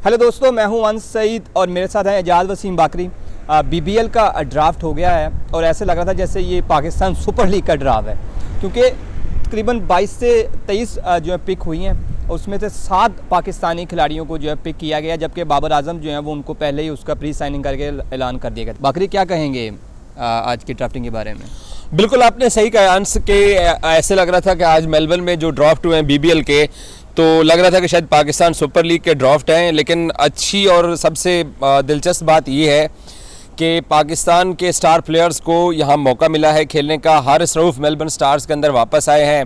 Hello दोस्तों, मैं हूं अंस सईद और मेरे साथ हैं एजाज वसीम बाकरी। बीबीएल का ड्राफ्ट हो गया है और ऐसे लग रहा था जैसे ये पाकिस्तान सुपर लीग का ड्राफ्ट है, क्योंकि तकरीबन 22 से 23 जो है पिक हुई हैं और उसमें से 7 पाकिस्तानी खिलाड़ियों को जो है पिक किया गया, जबकि बाबर आजम जो है वो उनको पहले ही उसका प्री साइनिंग करके ऐलान कर दिया गया। बाकरी, क्या कहेंगे आज की ड्राफ्टिंग के बारे में? बिल्कुल आपने सही कहा अंश के, ऐसे लग रहा था कि आज मेलबर्न में जो ड्राफ्ट हुए हैं बीबीएल के, तो लग रहा था कि शायद पाकिस्तान सुपर लीग के ड्राफ्ट हैं। लेकिन अच्छी और सबसे दिलचस्प बात ये है कि पाकिस्तान के स्टार प्लेयर्स को यहाँ मौका मिला है खेलने का। हारिस रऊफ मेलबर्न स्टार्स के अंदर वापस आए हैं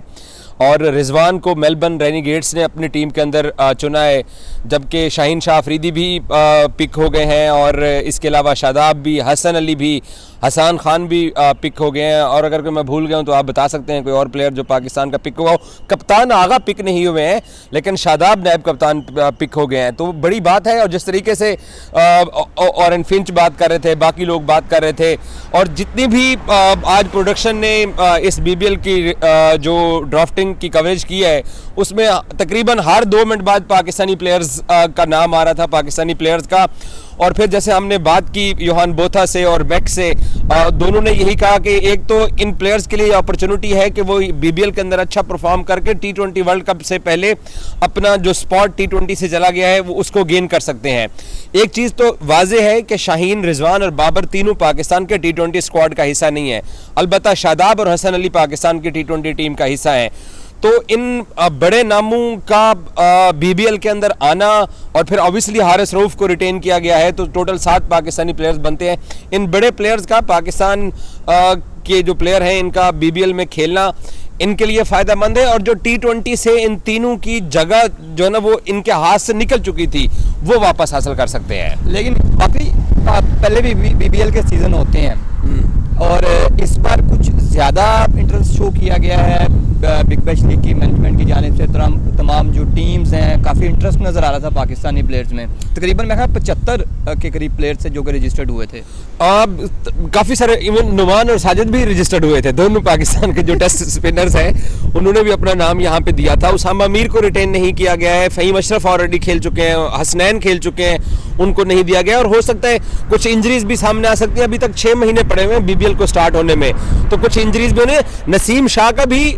और रिजवान को मेलबर्न रेनिगेट्स ने अपनी टीम के अंदर चुना है, जबकि शाहीन शाह अफरीदी भी पिक हो गए हैं और इसके अलावा शादाब भी, हसन अली भी, हसन खान भी पिक हो गए हैं। और अगर कोई मैं भूल गया हूं तो आप बता सकते हैं कोई और प्लेयर जो पाकिस्तान का पिक हुआ हो। कप्तान आगा पिक नहीं हुए हैं, लेकिन शादाब नायब कप्तान पिक हो गए हैं, तो बड़ी बात है। और जिस तरीके से ऑरेन फिंच बात कर रहे थे, बाकी लोग बात कर रहे थे, और जितनी भी आज प्रोडक्शन ने इस बीबीएल की जो ड्राफ्टिंग की कवरेज की है, उसमें तकरीबन हर 2 मिनट बाद पाकिस्तानी प्लेयर्स का नाम आ रहा था, पाकिस्तानी प्लेयर्स का। और फिर जैसे हमने बात की योहान बोथा से और बेक से, दोनों ने यही कहा कि एक तो इन प्लेयर्स के लिए अपॉर्चुनिटी है कि वो बीबीएल के अंदर अच्छा परफॉर्म करके T20 वर्ल्ड कप से पहले अपना जो स्पॉट T20 से चला गया है वो उसको गेन कर सकते हैं। एक चीज़ तो वाजे है कि शाहीन, रिजवान और बाबर तीनों पाकिस्तान के T20 स्क्वाड का हिस्सा नहीं है, अलबत्ता शादाब और हसन अली पाकिस्तान की T20 टीम का हिस्सा है। तो इन बड़े नामों का बीबीएल के अंदर आना, और फिर ऑब्वियसली हारिस रऊफ को रिटेन किया गया है, तो टोटल 7 पाकिस्तानी प्लेयर्स बनते हैं। इन बड़े प्लेयर्स का पाकिस्तान के जो प्लेयर हैं इनका बीबीएल में खेलना इनके लिए फ़ायदेमंद है। और जो T20 से इन तीनों की जगह जो है ना वो इनके हाथ से निकल चुकी थी, वो वापस हासिल कर सकते हैं। लेकिन बाकी पहले भी बीबीएल के सीज़न होते हैं और इस बार कुछ ज़्यादा इंटरेस्ट शो किया गया है बिग बैश लीग की मैनेजमेंट की जानिब से। तमाम जो टीम्स हैं, काफ़ी इंटरेस्ट नज़र आ रहा था पाकिस्तानी प्लेयर्स में। तकरीबन मैं 75 के करीब प्लेयर्स थे जो कि रजिस्टर्ड हुए थे। काफ़ी सारे, इवन नुमान और साजिद भी रजिस्टर्ड हुए थे। दोनों पाकिस्तान के जो टेस्ट स्पिनर्स हैं उन्होंने भी अपना नाम यहाँ पे दिया था। उसामा मीर को रिटेन नहीं किया गया है, फ़हीम अशरफ ऑलरेडी खेल चुके हैं, हसनैन खेल चुके हैं, उनको नहीं दिया गया। और हो सकता है कुछ इंजरीज भी सामने आ सकती है। अभी तक 6 महीने पड़े हुए हैं बीबीएल को स्टार्ट होने में, तो कुछ इंजरीज भी उन्हें। नसीम शाह का भी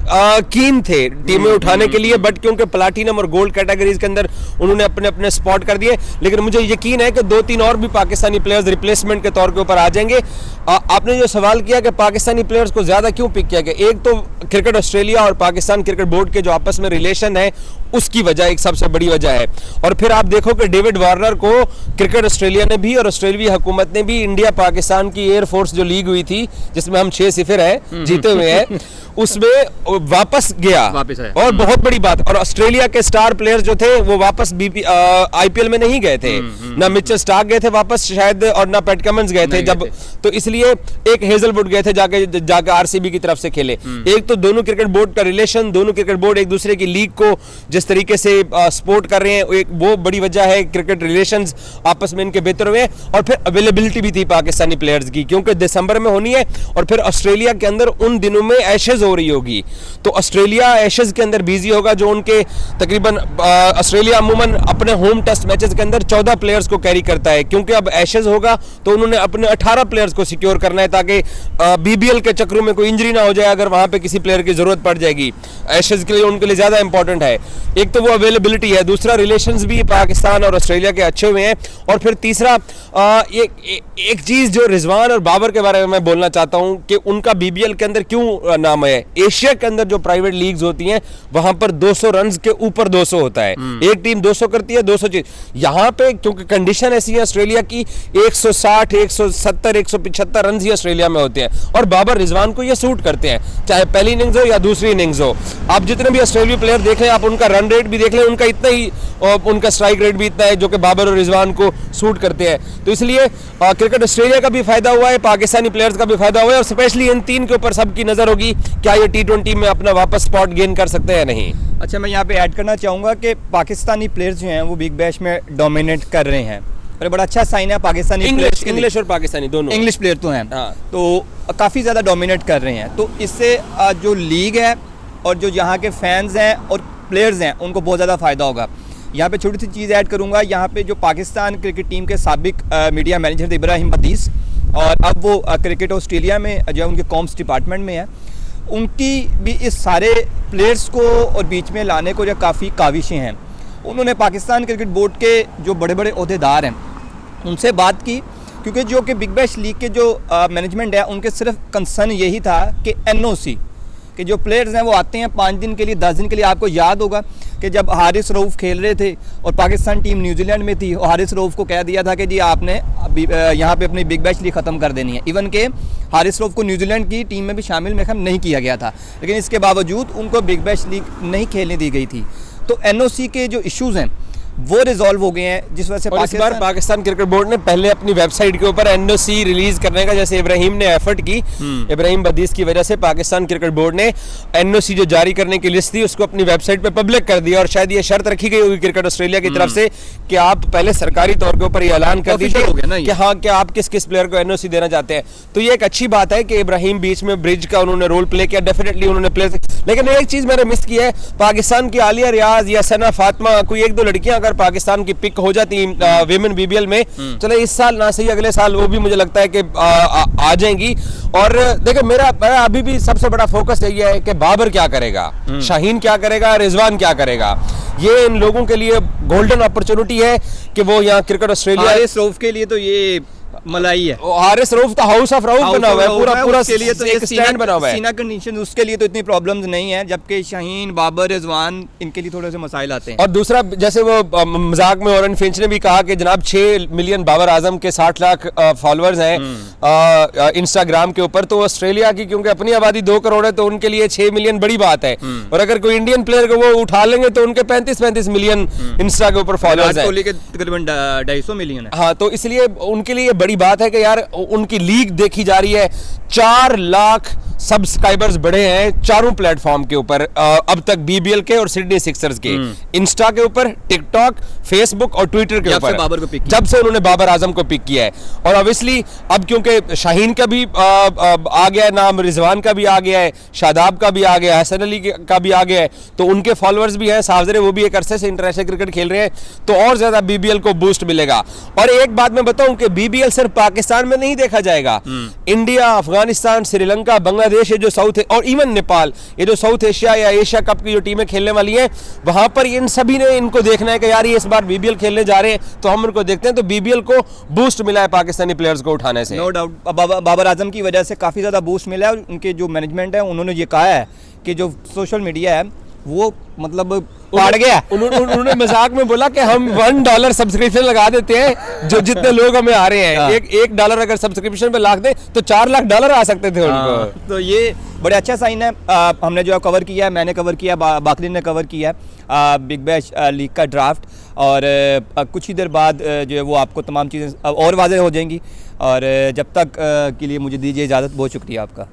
कीन थे टीम में उठाने के लिए, बट क्योंकि प्लैटिनम और गोल्ड कैटेगरीज के अंदर उन्होंने अपने अपने स्पॉट कर दिए। लेकिन मुझे यकीन है कि 2-3 और भी पाकिस्तानी प्लेयर्स रिप्लेसमेंट के तौर के ऊपर आ जाएंगे। आपने जो सवाल किया कि पाकिस्तानी प्लेयर्स को ज्यादा क्यों पिक किया गया, एक तो क्रिकेट ऑस्ट्रेलिया और पाकिस्तान क्रिकेट बोर्ड के जो आपस में रिलेशन है उसकी वजह एक सबसे बड़ी वजह है। और फिर आप देखो कि डेविड वार्नर को क्रिकेट ऑस्ट्रेलिया ने भी और ऑस्ट्रेलियाई हुकूमत ने भी इंडिया पाकिस्तान की एयरफोर्स जो लीग हुई थी जिसमें हम 6-0 है जीते हुए हैं, उसमें वापस गया, और बहुत बड़ी बात। और ऑस्ट्रेलिया के स्टार प्लेयर्स जो थे वो वापस आईपीएल में नहीं गए थे, ना मिचेल स्टार्क गए थे वापस शायद, और ना पैट कमिंस गए थे जब, तो इसलिए एक हेजलवुड गए थे जाके आरसीबी की तरफ से खेले। एक तो दोनों क्रिकेट बोर्ड का रिलेशन, दोनों क्रिकेट बोर्ड एक दूसरे की लीग को जिस तरीके से सपोर्ट कर रहे हैं, एक वो बड़ी वजह है। क्रिकेट रिलेशंस आपस में इनके बेहतर हुए, और फिर अवेलेबिलिटी भी थी पाकिस्तानी प्लेयर्स की, क्योंकि दिसंबर में होनी है और फिर ऑस्ट्रेलिया के अंदर उन दिनों में एशेज हो रही होगी, तो ऑस्ट्रेलिया एशेज के अंदर बिजी होगा, जो उनके तकरीबन ऑस्ट्रेलिया अमूमन अपने होम टेस्ट मैचेस के अंदर 14 प्लेयर्स को कैरी करता है, क्योंकि अब एशेज होगा तो उन्होंने अपने 18 प्लेयर्स को सिक्योर करना है ताकि बीबीएल के चक्रों में कोई इंजरी ना हो जाए अगर वहां पे किसी प्लेयर की जरूरत पड़ जाएगी। एशेज के लिए उनके लिए ज्यादा इंपॉर्टेंट है। एक तो वो अवेलेबिलिटी है, दूसरा रिलेशंस भी पाकिस्तान और ऑस्ट्रेलिया के अच्छे हुए हैं, और फिर तीसरा एक चीज जो रिजवान और बाबर के बारे में मैं बोलना चाहता हूं कि उनका बीबीएल के अंदर क्यों नाम है। एशिया के अंदर जो प्राइवेट लीग्स होती हैं वहां पर 200 रन के ऊपर 200 होता है, एक टीम 200 करती है, 200 चीज। यहां पे क्योंकि कंडीशन ऐसी है ऑस्ट्रेलिया की, 160, 170, 175 रन ही ऑस्ट्रेलिया में होते हैं, और बाबर रिजवान को ये सूट करते हैं, चाहे पहली इनिंग्स हो या दूसरी इनिंग्स हो। आप जितने भी ऑस्ट्रेलियाई प्लेयर देख लें, आप उनका रन रेट भी देख लें, उनका इतना ही, उनका स्ट्राइक रेट भी इतना है जो कि बाबर और रिजवान को सूट करते हैं। तो इसलिए क्रिकेट ऑस्ट्रेलिया का भी फायदा हुआ है, पाकिस्तानी प्लेयर्स का भी फायदा हुआ है, और स्पेशली इन 3 के ऊपर सबकी नजर होगी क्या ये T20 में अपना वापस स्पॉट गेन कर सकते हैं या नहीं। अच्छा, मैं यहाँ पे ऐड करना चाहूँगा कि पाकिस्तानी प्लेयर्स जो हैं वो बिग बैश में डोमिनेट कर रहे हैं, और बड़ा अच्छा साइन है पाकिस्तानी इंग्लिश और पाकिस्तानी दोनों इंग्लिश प्लेयर तो हैं, तो काफ़ी ज़्यादा डोमिनेट कर रहे हैं। तो इससे जो लीग है और जो यहाँ के फैंस हैं और प्लेयर्स हैं उनको बहुत ज़्यादा फ़ायदा होगा। यहाँ पे छोटी सी चीज़ ऐड करूँगा, यहाँ पे जो पाकिस्तान क्रिकेट टीम के साबिक मीडिया मैनेजर थे इब्राहिम बदीस, और अब वो क्रिकेट ऑस्ट्रेलिया में जो है उनके कॉम्स डिपार्टमेंट में है, उनकी भी इस सारे प्लेयर्स को और बीच में लाने को जो काफ़ी काविशें हैं। उन्होंने पाकिस्तान क्रिकेट बोर्ड के जो बड़े बड़े ओहदेदार हैं उनसे बात की, क्योंकि जो कि बिग बैश लीग के जो मैनेजमेंट है उनके सिर्फ कंसर्न यही था कि NOC कि जो प्लेयर्स हैं वो आते हैं 5 दिन के लिए, 10 दिन के लिए। आपको याद होगा कि जब हारिस रऊफ़ खेल रहे थे और पाकिस्तान टीम न्यूजीलैंड में थी, और हारिस रऊफ़ को कह दिया था कि जी आपने यहाँ पे अपनी बिग बैश लीग ख़त्म कर देनी है। इवन के हारिस रऊफ़ को न्यूजीलैंड की टीम में भी शामिल में नहीं किया गया था, लेकिन इसके बावजूद उनको बिग बैश लीग नहीं खेलने दी गई थी। तो NOC के जो इश्यूज़ हैं वो रिजॉल्व हो गए हैं, जिस वजह से इस बार पाकिस्तान क्रिकेट बोर्ड ने पहले अपनी वेबसाइट के ऊपर NOC रिलीज करने का, जैसे इब्राहिम ने एफर्ट की, इब्राहिम बदीस की वजह से पाकिस्तान क्रिकेट बोर्ड ने NOC जो जारी करने की लिस्ट थी उसको अपनी वेबसाइट पे पब्लिक कर दिया। और शायद ये शर्त रखी गई होगी क्रिकेट ऑस्ट्रेलिया की तरफ से कि आप पहले सरकारी तौर के ऊपर ये ऐलान कर दीजिए कि हाँ कि आप किस किस प्लेयर को NOC देना चाहते हैं। तो ये एक अच्छी बात है कि इब्राहिम बीच में ब्रिज का उन्होंने रोल प्ले किया, डेफिनेटली उन्होंने प्ले। लेकिन एक चीज मैंने मिस की है, पाकिस्तान की आलिया रियाज या सना फातिमा, कोई 1-2 लड़कियां अगर पाकिस्तान की पिक हो जाती विमेन BBL में, चले इस साल ना सही अगले साल वो भी मुझे लगता है कि आ जाएंगी। और देखो मेरा अभी भी सबसे बड़ा फोकस यही है कि बाबर क्या करेगा, शाहीन क्या करेगा, रिजवान क्या करेगा। ये इन लोगों के लिए गोल्डन अपॉर्चुनिटी है कि वो यहाँ क्रिकेट ऑस्ट्रेलिया, हारिस रऊफ़ के लिए तो ये मलाई है। हारिस रऊफ़ तो हाउस ऑफ रऊफ़ बना हुआ है, पूरा के लिए तो एक स्टैंड बना हुआ है। सीना कंडीशन उसके लिए तो इतनी प्रॉब्लम्स नहीं है, जबकि शाहीन, बाबर, रिजवान इनके लिए थोड़े से मसाइल आते हैं। और दूसरा, जैसे वो मजाक में ऑरेंज फिंच ने भी कहा कि जनाब 6 मिलियन बाबर आजम के 60 लाख फॉलोअर्स हैं इंस्टाग्राम के ऊपर, तो ऑस्ट्रेलिया की क्योंकि अपनी आबादी 2 करोड़ है तो उनके लिए 6 मिलियन बड़ी बात है। और अगर कोई इंडियन प्लेयर को वो उठा लेंगे तो उनके 35 मिलियन इंस्टा के ऊपर फॉलोअर्स हैं, तकरीबन 250 मिलियन है। हाँ, तो इसलिए उनके लिए बड़ी बात है कि यार उनकी लीग देखी जा रही है। 4 लाख सब्सक्राइबर्स बढ़े हैं चारों प्लेटफॉर्म के ऊपर अब तक, BBL के और सिडनी सिक्सर्स के, इंस्टा के ऊपर, टिकटॉक, फेसबुक और ट्विटर के ऊपर, जब से उन्होंने बाबर आजम को पिक किया है। और ऑब्वियसली अब क्योंकि शाहीन का भी आ गया है नाम, रिजवान का भी आ गया है, शादाब का भी आ गया है, हसन अली का भी आ गया है, तो उनके फॉलोअर्स भी हैं, साफजरे वो भी एक अरसे से इंटरनेशनल क्रिकेट खेल रहे हैं, तो और ज्यादा BBL को बूस्ट मिलेगा। और एक बात मैं बताऊं कि BBL सिर्फ पाकिस्तान में नहीं देखा जाएगा, इंडिया, अफगानिस्तान, श्रीलंका, बांग्लादेश, ये जो साउथ और इवन नेपाल, ये जो साउथ एशिया या एशिया कप की जो टीमें खेलने वाली हैं, वहां पर इन सभी ने इनको देखना है कि यार ये इस बार BBL खेलने जा रहे हैं, तो हम उनको देखते हैं। तो BBL को बूस्ट मिला है पाकिस्तानी प्लेयर्स को उठाने से, नो डाउट। बाबर आजम की वजह से काफ़ी ज़्यादा बूस्ट मिला है। उनके जो मैनेजमेंट है उन्होंने ये कहा है कि जो सोशल मीडिया है वो मतलब पड़ गया। उन्होंने मजाक में बोला कि हम $1 सब्सक्रिप्शन लगा देते हैं, जो जितने लोग हमें आ रहे हैं, एक $1 अगर सब्सक्रिप्शन पे लाख दे तो $4 लाख आ सकते थे उनको। तो ये बड़े अच्छा साइन है। हमने जो कवर किया है, मैंने कवर किया, बाकरी ने कवर किया है बिग बैश लीग का ड्राफ्ट, और कुछ ही देर बाद जो है वो आपको तमाम चीज़ें और वाज़ेह हो जाएंगी। और जब तक के लिए मुझे दीजिए इजाज़त। बहुत शुक्रिया आपका।